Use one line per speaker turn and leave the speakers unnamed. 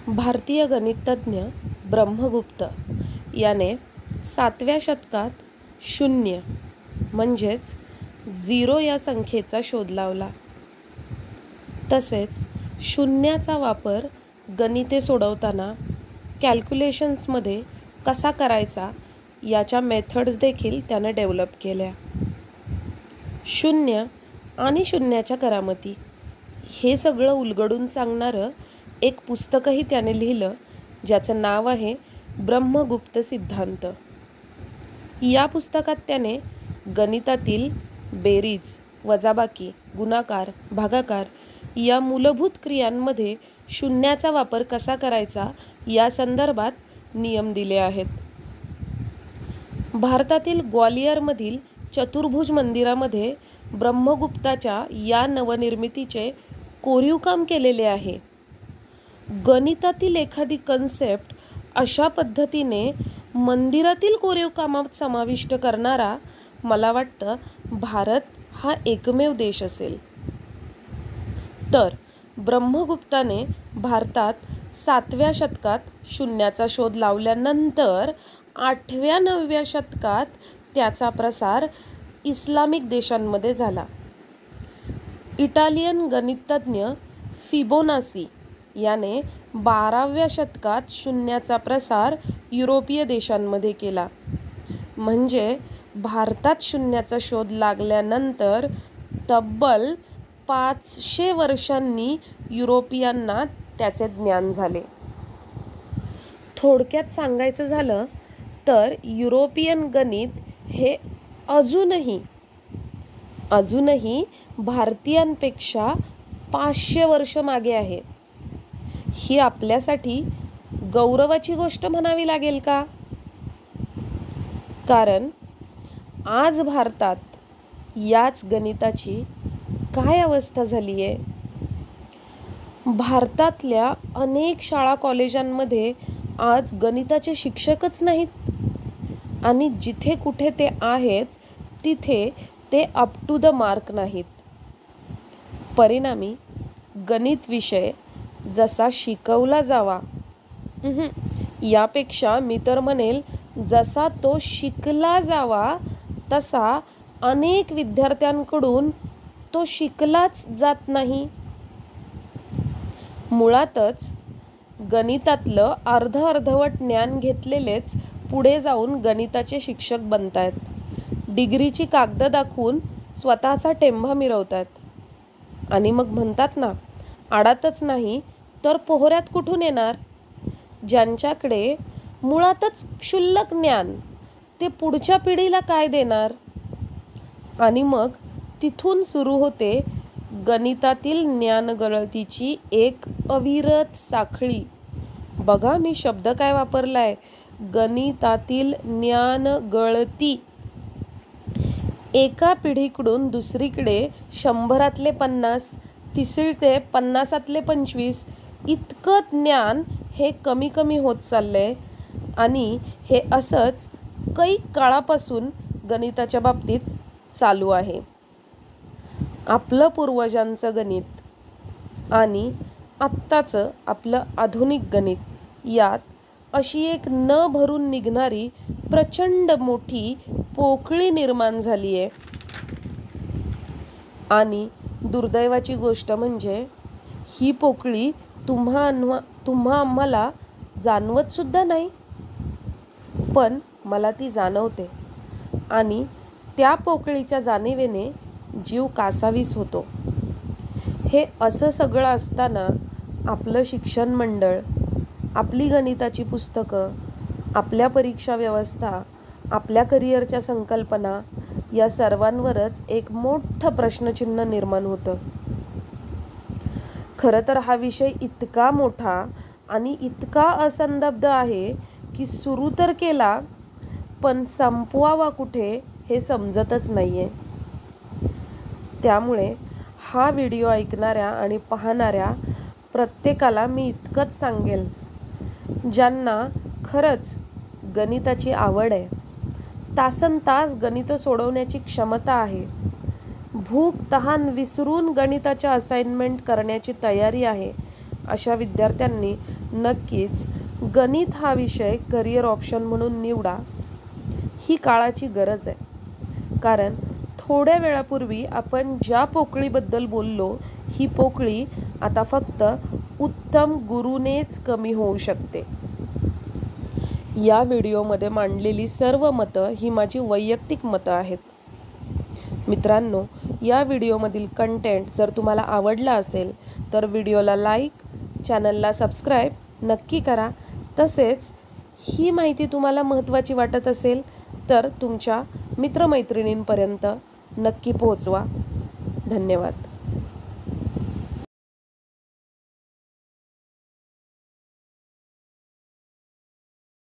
भारतीय गणितज्ञ ब्रह्मगुप्त याने 7व्या शतकात शून्य म्हणजेच 0 या संख्येचा शोध लावला. तसेच शून्याचा वापर गणिते सोडवताना कॅल्क्युलेशन्समध्ये कसा करायचा याच्या मेथड्स देखील त्याने डेव्हलप केल्या. शून्य आणि शून्याच्या करामती हे सगळं उलगडून सांगणारं एक पुस्तकही त्याने लिहिलं, ज्याचं नाव आहे ब्रह्मगुप्त सिद्धांत. या पुस्तकात त्याने गणितातील बेरीज, वजाबाकी, गुणाकार, भागाकार या मूलभूत क्रियांमध्ये शून्याचा वापर कसा करायचा या संदर्भात नियम दिले आहेत. भारतातील ग्वालियरमधील चतुर्भुज मंदिरामध्ये ब्रह्मगुप्ताच्या या नवनिर्मितीचे कोरीवकाम केलेले आहे. गणितातील एखादी कन्सेप्ट अशा पद्धतीने मंदिरातील कोरीवकामात समाविष्ट करणारा मला वाटतं भारत हा एकमेव देश असेल. तर ब्रह्मगुप्ताने भारतात 7व्या शतकात शून्याचा शोध लावल्यानंतर 8व्या-9व्या शतकात त्याचा प्रसार इस्लामिक देशांमध्ये झाला. इटालियन गणितज्ञ फिबोनाची याने 12व्या शतकात शून्याचा प्रसार युरोपीय देशांमध्ये केला. म्हणजे भारतात शून्याचा शोध लागल्यानंतर तब्बल 500 वर्षांनी युरोपियांना त्याचे ज्ञान झाले. थोडक्यात सांगायचं झालं तर युरोपियन गणित हे अजूनही भारतीयांपेक्षा 500 वर्ष मागे आहे. ही आपल्यासाठी गौरवाची गोष्ट म्हणावी लागेल का? कारण आज भारतात याच गणिताची काय अवस्था झाली आहे? भारतातल्या अनेक शाळा कॉलेजांमध्ये आज गणिताचे शिक्षकच नाहीत आणि जिथे कुठे ते आहेत तिथे ते अप टू द मार्क नाहीत. परिणामी गणित विषय जसा शिकवला जावा, यापेक्षा मी तर म्हणेल जसा तो शिकला जावा तसा अनेक विद्यार्थ्यांकडून तो शिकलाच जात नाही. मुळातच गणितातलं अर्धवट ज्ञान घेतलेलेच पुढे जाऊन गणिताचे शिक्षक बनतायत. डिग्रीची कागद दाखवून स्वतःचा टेंभा मिरवतात आणि मग म्हणतात ना, आडातच नाही तर पोहऱ्यात कुठून येणार? ज्यांच्याकडे मुळातच क्षुल्लक ज्ञान, ते पुढच्या पिढीला काय देणार? आणि मग तिथून सुरू होते गणितातील ज्ञानगळतीची एक अविरत साखळी. बघा मी शब्द काय वापरलाय, गणितातील ज्ञानगळती. एका पिढीकडून दुसरीकडे 100तले 50, तिसरीकडे 50तले 25 इतकं ज्ञान हे कमी होत चाललंय. आणि हे असंच कैक काळापासून गणिताच्या बाबतीत चालू आहे. आपलं पूर्वजांचं गणित आणि आत्ताचं आपलं आधुनिक गणित यात अशी एक न भरून निघणारी प्रचंड मोठी पोकळी निर्माण झाली आहे. आणि दुर्दैवाची गोष्ट म्हणजे ही पोकळी तुम्हा आम्हाला जाणवत सुद्धा नाही, पण मला ती जाणवते. आणि त्या पोकळीच्या जाणीवेने जीव कासावीस होतो. हे असं सगळं असताना आपलं शिक्षण मंडळ, आपली गणिताची पुस्तकं, आपल्या परीक्षा व्यवस्था, आपल्या करिअरच्या संकल्पना या सर्वांवरच एक मोठं प्रश्नचिन्ह निर्माण होतं. खरं तर हा विषय इतका मोठा आणि इतका असंबद्ध आहे की सुरू तर केला पण संपवावा कुठे हे समजतच नाहीये. त्यामुळे हा व्हिडिओ ऐकणाऱ्या आणि पाहणाऱ्या प्रत्येकाला मी इतकंच सांगेल, ज्यांना खरंच गणिताची आवड आहे, तासनतास गणितं सोडवण्याची क्षमता आहे, भूक तहान विसरून गणिताच्या असाइनमेंट करण्याची तयारी आहे, अशा विद्यार्थ्यांनी नक्कीच गणित हा विषय करिअर ऑप्शन म्हणून निवडा. ही काळाची गरज आहे. कारण थोड्या वेळापूर्वी आपण ज्या पोकळीबद्दल बोललो, ही पोकळी आता फक्त उत्तम गुरूनेच कमी होऊ शकते. या व्हिडिओमध्ये मांडलेली सर्व मतं ही माझी वैयक्तिक मतं आहेत. मित्रांनो, या व्हिडिओमधील कंटेंट जर तुम्हाला आवडला असेल तर व्हिडिओला लाईक, चॅनलला सबस्क्राईब नक्की करा. तसेच ही माहिती तुम्हाला महत्त्वाची वाटत असेल तर तुमच्या मित्रमैत्रिणींपर्यंत नक्की पोहोचवा. धन्यवाद.